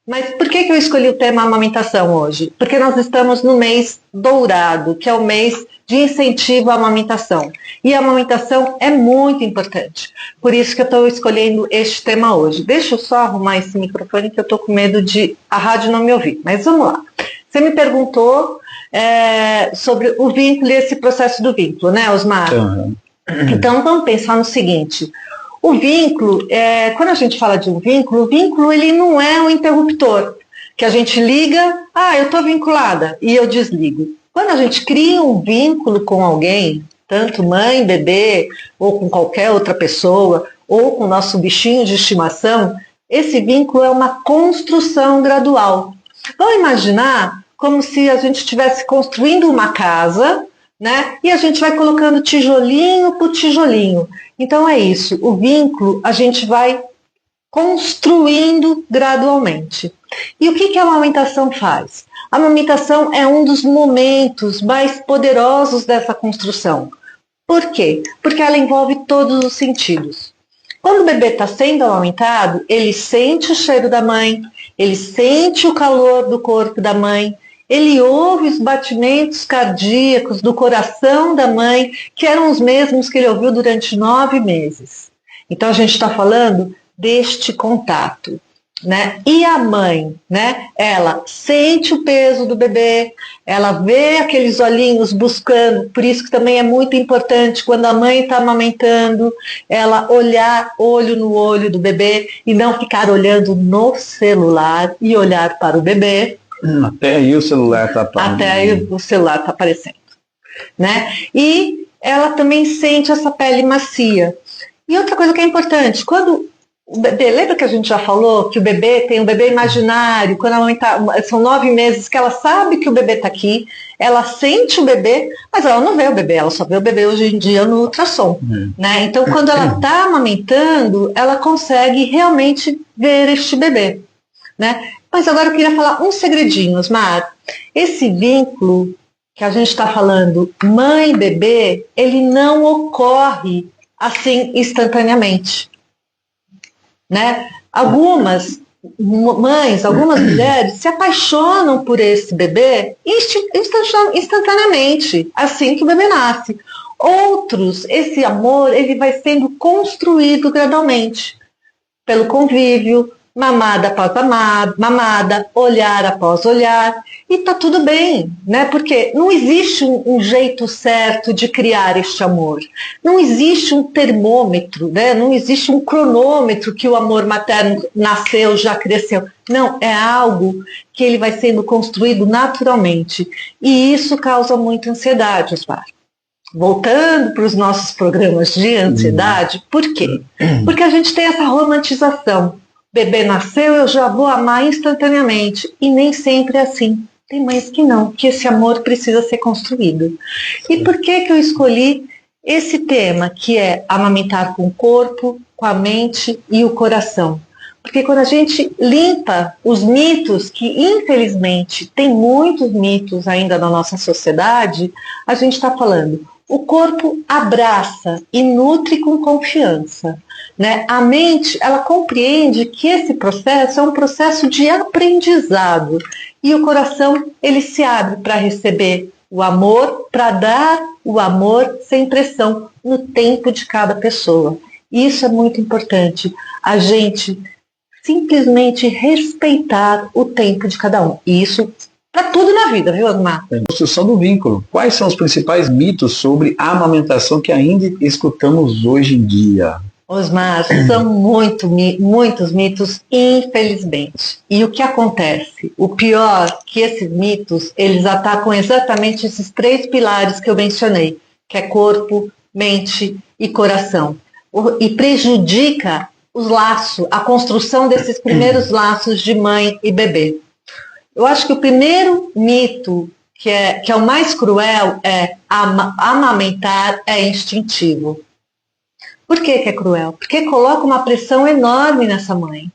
Mas por que eu escolhi o tema amamentação hoje? Porque nós estamos no mês dourado, que é o mês de incentivo à amamentação. E a amamentação é muito importante. Por isso que eu estou escolhendo este tema hoje. Deixa eu só arrumar esse microfone que eu estou com medo de a rádio não me ouvir. Mas vamos lá. Você me perguntou sobre o vínculo e esse processo do vínculo, né, Osmar? Uhum. Então vamos pensar no seguinte. O vínculo, quando a gente fala de um vínculo, o vínculo ele não é um interruptor, que a gente liga, eu estou vinculada, e eu desligo. Quando a gente cria um vínculo com alguém, tanto mãe, bebê, ou com qualquer outra pessoa, ou com o nosso bichinho de estimação, esse vínculo é uma construção gradual. Vamos imaginar como se a gente estivesse construindo uma casa, né? E a gente vai colocando tijolinho por tijolinho. Então é isso, o vínculo a gente vai construindo gradualmente. E o que a amamentação faz? A amamentação é um dos momentos mais poderosos dessa construção. Por quê? Porque ela envolve todos os sentidos. Quando o bebê está sendo amamentado, ele sente o cheiro da mãe, ele sente o calor do corpo da mãe, ele ouve os batimentos cardíacos do coração da mãe, que eram os mesmos que ele ouviu durante 9 meses. Então a gente está falando deste contato, né? E a mãe, né? Ela sente o peso do bebê, ela vê aqueles olhinhos buscando, por isso que também é muito importante quando a mãe está amamentando, ela olhar olho no olho do bebê e não ficar olhando no celular e olhar para o bebê. Até aí o celular está aparecendo. Até aí o celular está aparecendo, né? E ela também sente essa pele macia. E outra coisa que é importante, quando o bebê, lembra que a gente já falou que o bebê tem um bebê imaginário, quando a mãe são 9 meses que ela sabe que o bebê está aqui, ela sente o bebê, mas ela não vê o bebê, ela só vê o bebê hoje em dia no ultrassom, né? Então quando ela está amamentando, ela consegue realmente ver este bebê, né? Mas agora eu queria falar um segredinho, Osmar. Esse vínculo que a gente está falando, mãe e bebê, ele não ocorre assim instantaneamente, né? Algumas mães, algumas mulheres se apaixonam por esse bebê instantaneamente, assim que o bebê nasce. Outros, esse amor, ele vai sendo construído gradualmente, pelo convívio, mamada após mamada, olhar após olhar, e tá tudo bem, né? Porque não existe um jeito certo de criar este amor. Não existe um termômetro, né? Não existe um cronômetro que o amor materno nasceu, já cresceu. Não, é algo que ele vai sendo construído naturalmente. E isso causa muita ansiedade, Osmar. Voltando para os nossos programas de ansiedade, por quê? Porque a gente tem essa romantização. Bebê nasceu, eu já vou amar instantaneamente. E nem sempre é assim. Tem mães que não, que esse amor precisa ser construído. E por que eu escolhi esse tema, que é amamentar com o corpo, com a mente e o coração? Porque quando a gente limpa os mitos, que infelizmente tem muitos mitos ainda na nossa sociedade, a gente está falando, o corpo abraça e nutre com confiança, né? A mente, ela compreende que esse processo é um processo de aprendizado e o coração, ele se abre para receber o amor, para dar o amor sem pressão no tempo de cada pessoa. E isso é muito importante, a gente simplesmente respeitar o tempo de cada um. E isso para tudo na vida, viu, Osmar? Construção do vínculo. Quais são os principais mitos sobre a amamentação que ainda escutamos hoje em dia? Osmar, são muitos mitos, infelizmente. E o que acontece? O pior que esses mitos, eles atacam exatamente esses 3 pilares que eu mencionei, que é corpo, mente e coração. E prejudica os laços, a construção desses primeiros laços de mãe e bebê. Eu acho que o primeiro mito, que é o mais cruel, é amamentar é instintivo. Por que é cruel? Porque coloca uma pressão enorme nessa mãe.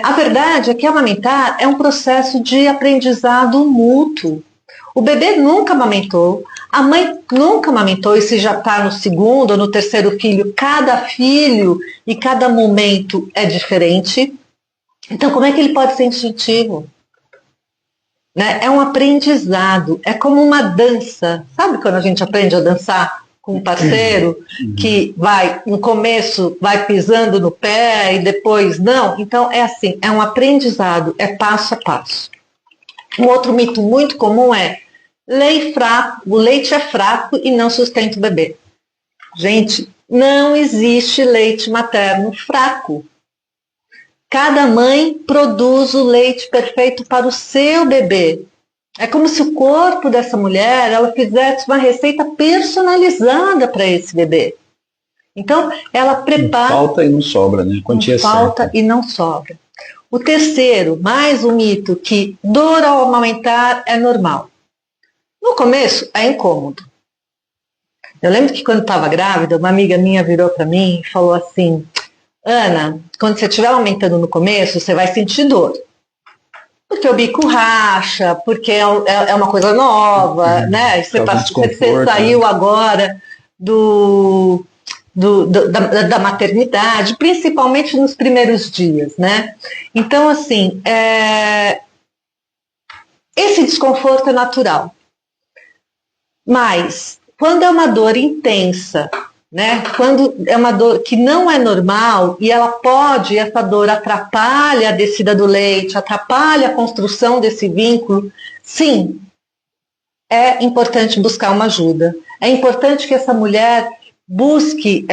A verdade é que amamentar é um processo de aprendizado mútuo. O bebê nunca amamentou, a mãe nunca amamentou, e se já está no segundo ou no terceiro filho, cada filho e cada momento é diferente. Então, como é que ele pode ser instintivo? Né? É um aprendizado, é como uma dança. Sabe quando a gente aprende a dançar com um parceiro que vai, no começo, vai pisando no pé e depois não? Então, é assim, é um aprendizado, é passo a passo. Um outro mito muito comum é o leite é fraco e não sustenta o bebê. Gente, não existe leite materno fraco. Cada mãe produz o leite perfeito para o seu bebê. É como se o corpo dessa mulher ela fizesse uma receita personalizada para esse bebê. Então, ela prepara... Não falta e não sobra, né? Quantia falta certa. e não sobra. O terceiro, mais um mito, que dor ao amamentar é normal. No começo, é incômodo. Eu lembro que quando estava grávida, uma amiga minha virou para mim e falou assim: Ana, quando você estiver aumentando no começo, você vai sentir dor. Porque o bico racha, porque é uma coisa nova, né? Você saiu agora da maternidade, principalmente nos primeiros dias, né? Então, assim, esse desconforto é natural. Mas, quando é uma dor intensa, né? Quando é uma dor que não é normal e essa dor atrapalha a descida do leite, atrapalha a construção desse vínculo, sim, é importante buscar uma ajuda. É importante que essa mulher busque,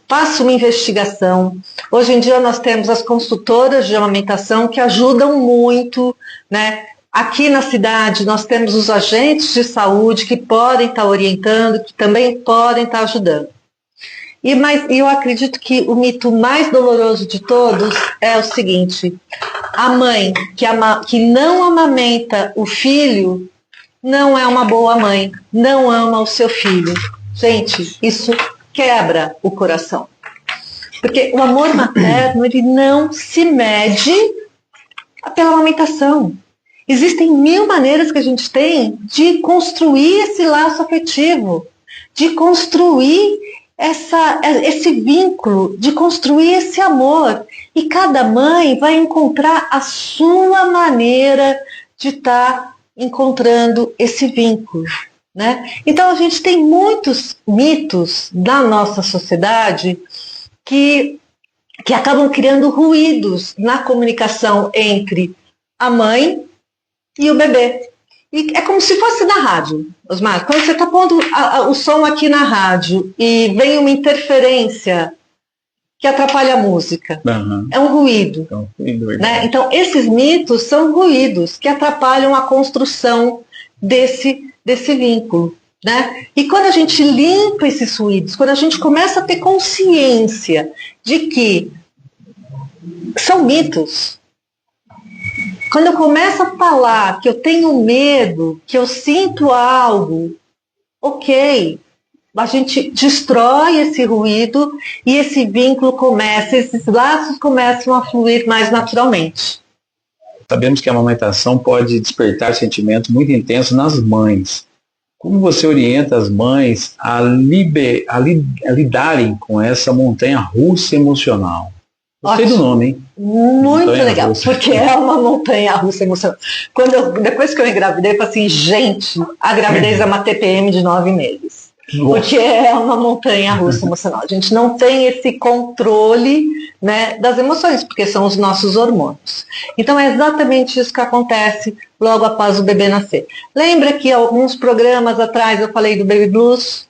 faça uma investigação. Hoje em dia nós temos as consultoras de amamentação que ajudam muito, né? Aqui na cidade nós temos os agentes de saúde que podem estar orientando, que também podem estar ajudando. E eu acredito que o mito mais doloroso de todos é o seguinte: a mãe que não amamenta o filho não é uma boa mãe, não ama o seu filho. Gente, isso quebra o coração. Porque o amor materno, ele não se mede pela amamentação. Existem 1000 maneiras que a gente tem de construir esse laço afetivo, de construir esse vínculo, de construir esse amor. E cada mãe vai encontrar a sua maneira de estar encontrando esse vínculo, né? Então a gente tem muitos mitos na nossa sociedade que acabam criando ruídos na comunicação entre a mãe e o bebê. E é como se fosse na rádio, Osmar. Quando você está pondo o som aqui na rádio e vem uma interferência que atrapalha a música, é um ruído. Né? Então, esses mitos são ruídos que atrapalham a construção desse vínculo. Né? E quando a gente limpa esses ruídos, quando a gente começa a ter consciência de que são mitos, quando eu começo a falar que eu tenho medo, que eu sinto algo, ok, a gente destrói esse ruído e esse vínculo esses laços começam a fluir mais naturalmente. Sabemos que a amamentação pode despertar sentimentos muito intensos nas mães. Como você orienta as mães a lidarem com essa montanha-russa emocional? Gostei do nome, hein? Muito legal, porque é uma montanha-russa emocional. Depois que eu engravidei, eu falei assim, gente, a gravidez é uma TPM de 9 meses. Nossa. Porque é uma montanha-russa emocional. A gente não tem esse controle, né, das emoções, porque são os nossos hormônios. Então é exatamente isso que acontece logo após o bebê nascer. Lembra que alguns programas atrás eu falei do Baby Blues?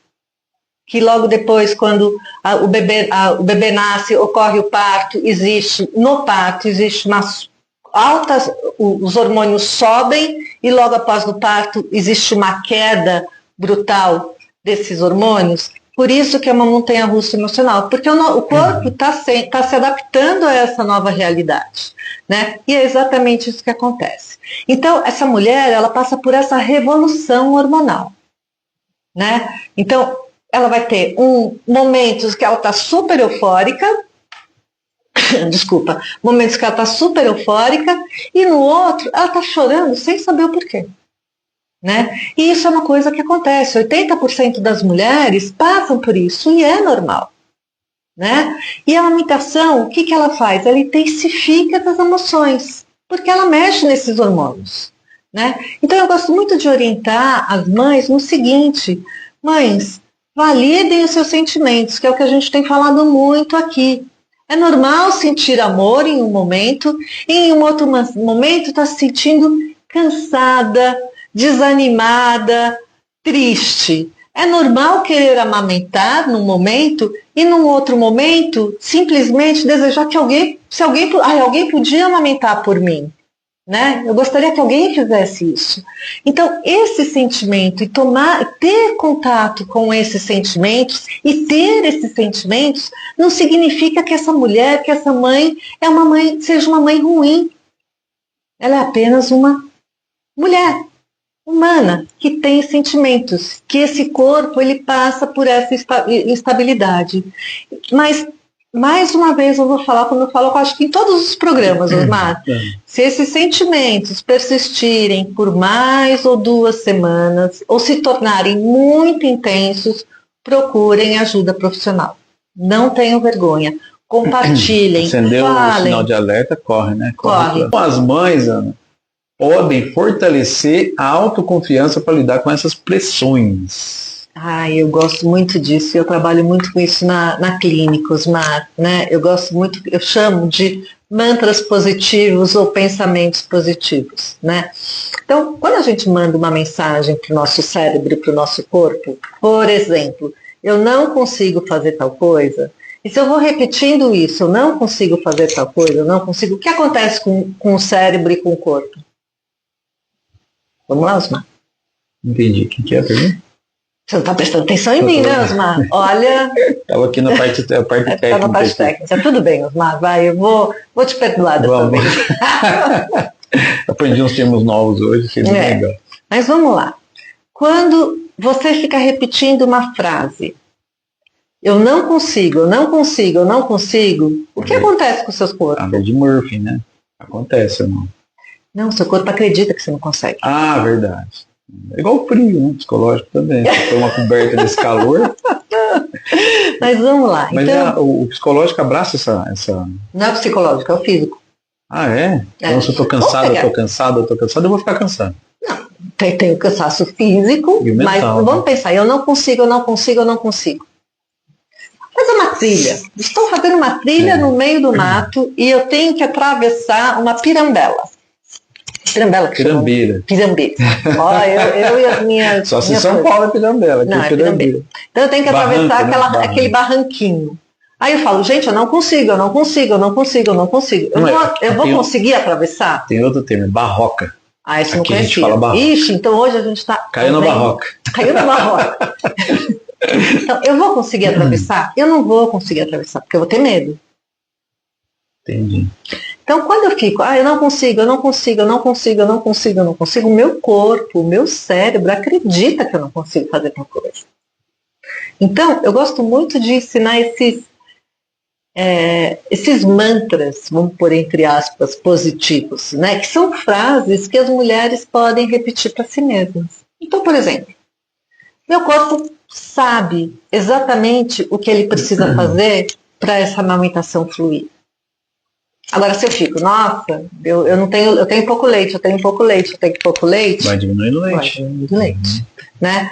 Que logo depois, quando o bebê nasce, ocorre o parto, existe umas altas, os hormônios sobem e logo após o parto existe uma queda brutal desses hormônios. Por isso que é uma montanha-russa emocional, porque o corpo está se adaptando a essa nova realidade, né? E é exatamente isso que acontece. Então, essa mulher, ela passa por essa revolução hormonal, né? Então, ela vai ter momentos que ela está super eufórica, momentos que ela está super eufórica, e no outro, ela está chorando sem saber o porquê. Né? E isso é uma coisa que acontece. 80% das mulheres passam por isso e é normal. né? E a amamentação, o que que ela faz? Ela intensifica as emoções, porque ela mexe nesses hormônios, né? Então eu gosto muito de orientar as mães no seguinte: mães, validem os seus sentimentos, que é o que a gente tem falado muito aqui. É normal sentir amor em um momento, e em um outro momento está se sentindo cansada, desanimada, triste. É normal querer amamentar num momento e num outro momento simplesmente desejar que alguém podia amamentar por mim, né? Eu gostaria que alguém fizesse isso. Então, esse sentimento e ter contato com esses sentimentos e ter esses sentimentos não significa que essa mulher, que essa mãe seja uma mãe ruim. Ela é apenas uma mulher humana que tem sentimentos, que esse corpo ele passa por essa instabilidade. Mas mais uma vez eu vou falar, como eu falo, acho que em todos os programas, Osmar, se esses sentimentos persistirem por mais ou 2 semanas ou se tornarem muito intensos, procurem ajuda profissional. Não tenham vergonha. Compartilhem, acendeu falem. O sinal de alerta, corre, né? Corre. As mães, Ana, podem fortalecer a autoconfiança para lidar com essas pressões. Eu gosto muito disso, eu trabalho muito com isso na clínica, Osmar, né? Eu gosto muito, eu chamo de mantras positivos ou pensamentos positivos, né? Então, quando a gente manda uma mensagem para o nosso cérebro, para o nosso corpo, por exemplo, eu não consigo fazer tal coisa, e se eu vou repetindo isso, eu não consigo fazer tal coisa, eu não consigo, o que acontece com o cérebro e com o corpo? Vamos lá, Osmar? Entendi. O que é a pergunta? Você não está prestando atenção em mim, né, Osmar? Olha... Estava aqui na parte técnica. Está na parte técnica. Tudo bem, Osmar, vai, eu vou te perdoar dessa vez. Aprendi uns termos novos hoje, achei muito legal. Mas vamos lá. Quando você fica repetindo uma frase, eu não consigo, eu não consigo, eu não consigo, o que acontece com os seus corpos? A lei de Murphy, né? Acontece, não? Não, seu corpo acredita que você não consegue. Ah, verdade. É igual o frio, né? Psicológico também. Você põe uma coberta desse calor. Mas vamos lá. Mas então, o psicológico abraça essa... Não é o psicológico, é o físico. Ah, é? Então se eu tô cansado, eu vou ficar cansado. Não, tem o cansaço físico, e o mental, mas vamos pensar, eu não consigo. Faz uma trilha. Estou fazendo uma trilha no meio do mato e eu tenho que atravessar uma pirambela. Pirambeira. Ó, eu e as minhas... Só se São Paulo é Pirambela. Não, é Pirambeira. Então eu tenho que atravessar aquele barranquinho. Aí eu falo, gente, eu não consigo. Eu vou conseguir atravessar? Tem outro termo, barroca. Isso não conhecia. A gente fala barroca. Ixi, então hoje a gente está... Caiu na barroca. Então, eu vou conseguir atravessar? Eu não vou conseguir atravessar, porque eu vou ter medo. Entendi. Então, quando eu fico, eu não consigo, o meu corpo, o meu cérebro acredita que eu não consigo fazer tal coisa. Então, eu gosto muito de ensinar esses mantras, vamos pôr entre aspas, positivos, né? Que são frases que as mulheres podem repetir para si mesmas. Então, por exemplo, meu corpo sabe exatamente o que ele precisa fazer para essa amamentação fluir. Agora, se eu fico, nossa, eu tenho pouco leite, vai diminuindo o leite. Né?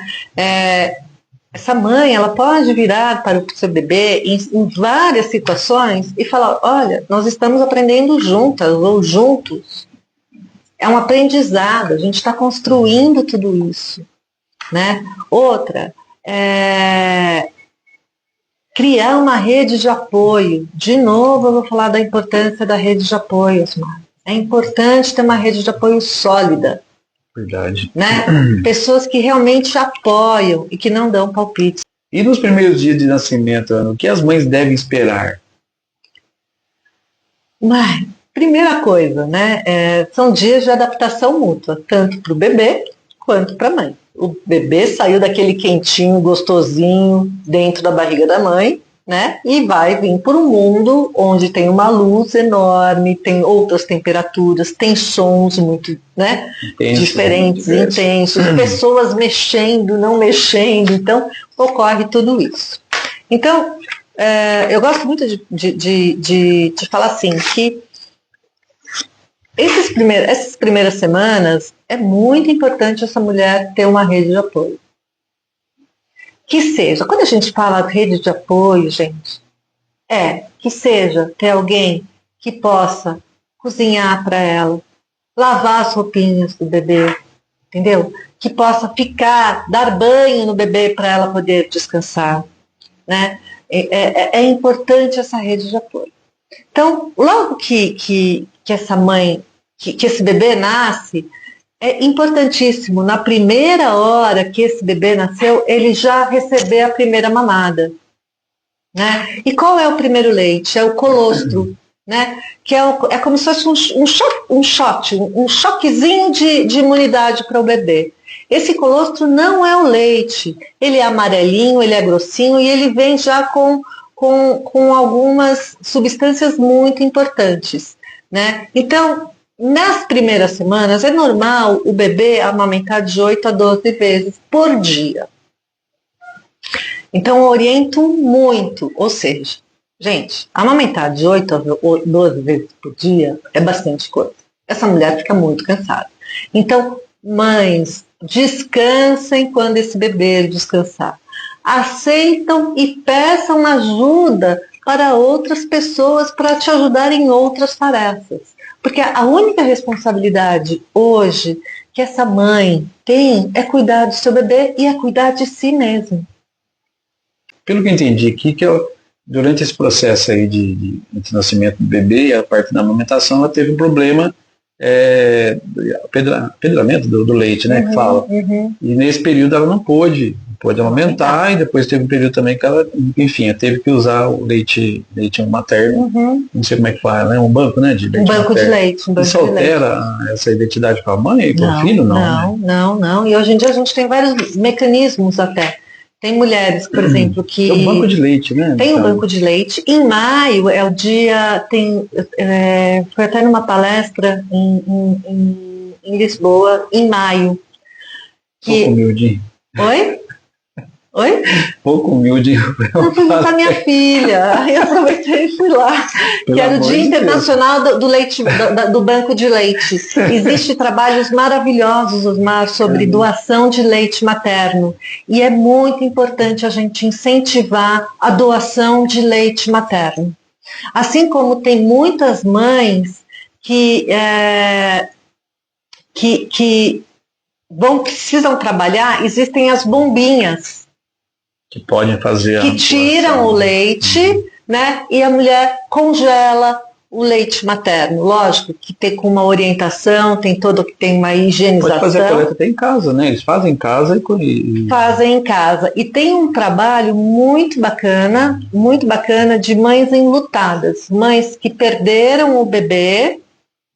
Essa mãe, ela pode virar para o seu bebê em várias situações e falar, olha, nós estamos aprendendo juntas ou juntos. É um aprendizado, a gente está construindo tudo isso. Né? Outra, criar uma rede de apoio. De novo, eu vou falar da importância da rede de apoio, Osmar. É importante ter uma rede de apoio sólida. Verdade. Né? Pessoas que realmente apoiam e que não dão palpites. E nos primeiros dias de nascimento, Ana, o que as mães devem esperar? Primeira coisa, né? São dias de adaptação mútua, tanto para o bebê quanto para a mãe. O bebê saiu daquele quentinho, gostosinho, dentro da barriga da mãe, né? E vai vir por um mundo onde tem uma luz enorme, tem outras temperaturas, tem sons muito, né? Diferentes, intensos, pessoas mexendo, não mexendo, então ocorre tudo isso. Então, eu gosto muito de falar assim, que essas primeiras semanas é muito importante essa mulher ter uma rede de apoio. Que seja, quando a gente fala rede de apoio, gente, que seja ter alguém que possa cozinhar para ela, lavar as roupinhas do bebê, entendeu? Que possa dar banho no bebê para ela poder descansar, né? É importante essa rede de apoio. Então, logo que essa mãe, que esse bebê nasce, é importantíssimo, na primeira hora que esse bebê nasceu, ele já receber a primeira mamada, né? E qual é o primeiro leite? É o colostro, né? Que é como se fosse um choquezinho de imunidade para o bebê. Esse colostro não é o leite, ele é amarelinho, ele é grossinho e ele vem já com algumas substâncias muito importantes, né? Então, nas primeiras semanas, é normal o bebê amamentar de 8 a 12 vezes por dia. Então, eu oriento muito, ou seja, gente, amamentar de 8 a 12 vezes por dia é bastante coisa. Essa mulher fica muito cansada. Então, mães, descansem quando esse bebê descansar. Aceitam e peçam ajuda para outras pessoas para te ajudar em outras tarefas. Porque a única responsabilidade hoje que essa mãe tem é cuidar do seu bebê e é cuidar de si mesma. Pelo que eu entendi aqui, durante esse processo aí de nascimento do bebê e a parte da amamentação, ela teve um problema, apedramento do leite, né, que fala. E nesse período ela não pôde amamentar, e depois teve um período também que ela, enfim, teve que usar o leite materno, não sei como é que fala, né, um banco, né, de leite banco materno. De leite. Isso altera essa identidade com a mãe e com o filho? Não. E hoje em dia a gente tem vários mecanismos até. Tem mulheres, por exemplo, que... Tem um banco de leite, né? Tem um banco de leite. Em maio é o dia... foi até numa palestra em Lisboa, em maio. Pouco humilde. Oi? Pouco humilde. Eu fui visitar minha filha. Aí eu aproveitei e fui lá. Que era o Dia Internacional do Leite, do Banco de Leite. Existem trabalhos maravilhosos, Osmar, sobre doação de leite materno. E é muito importante a gente incentivar a doação de leite materno. Assim como tem muitas mães que precisam trabalhar, existem as bombinhas. Que podem fazer que tiram o leite, né? E a mulher congela o leite materno. Lógico que tem com uma orientação, tem uma higienização. Pode fazer a coleta até em casa, né? Eles fazem em casa e... Fazem em casa. E tem um trabalho muito bacana de mães enlutadas. Mães que perderam o bebê,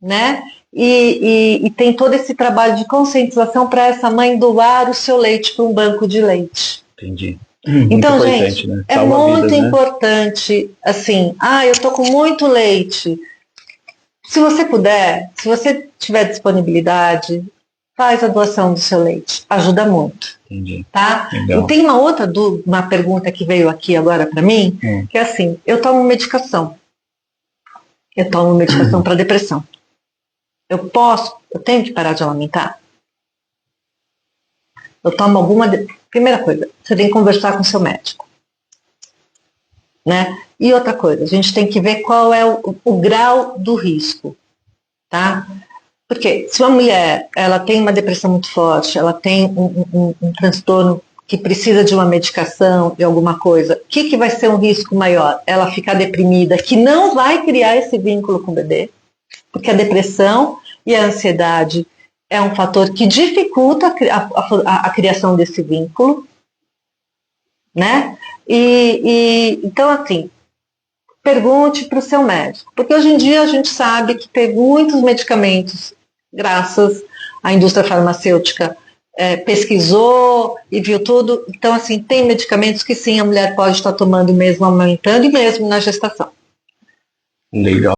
né? E tem todo esse trabalho de conscientização para essa mãe doar o seu leite para um banco de leite. Entendi. Então, gente, né? É muito importante, assim, eu tô com muito leite. Se você puder, se você tiver disponibilidade, faz a doação do seu leite. Ajuda muito. Entendi. Tá? Legal. E tem uma pergunta que veio aqui agora para mim, que é assim, eu tomo medicação. Eu tomo medicação para depressão. Eu tenho que parar de amamentar? Eu tomo Primeira coisa, você tem que conversar com seu médico, né? E outra coisa, a gente tem que ver qual é o grau do risco, tá? Porque se uma mulher, ela tem uma depressão muito forte, ela tem um transtorno que precisa de uma medicação, de alguma coisa, o que vai ser um risco maior? Ela ficar deprimida, que não vai criar esse vínculo com o bebê, porque a depressão e a ansiedade é um fator que dificulta a criação desse vínculo, né? Então, assim, pergunte para o seu médico, porque hoje em dia a gente sabe que tem muitos medicamentos, graças à indústria farmacêutica, pesquisou e viu tudo. Então, assim, tem medicamentos que sim, a mulher pode estar tomando mesmo amamentando e mesmo na gestação. Legal.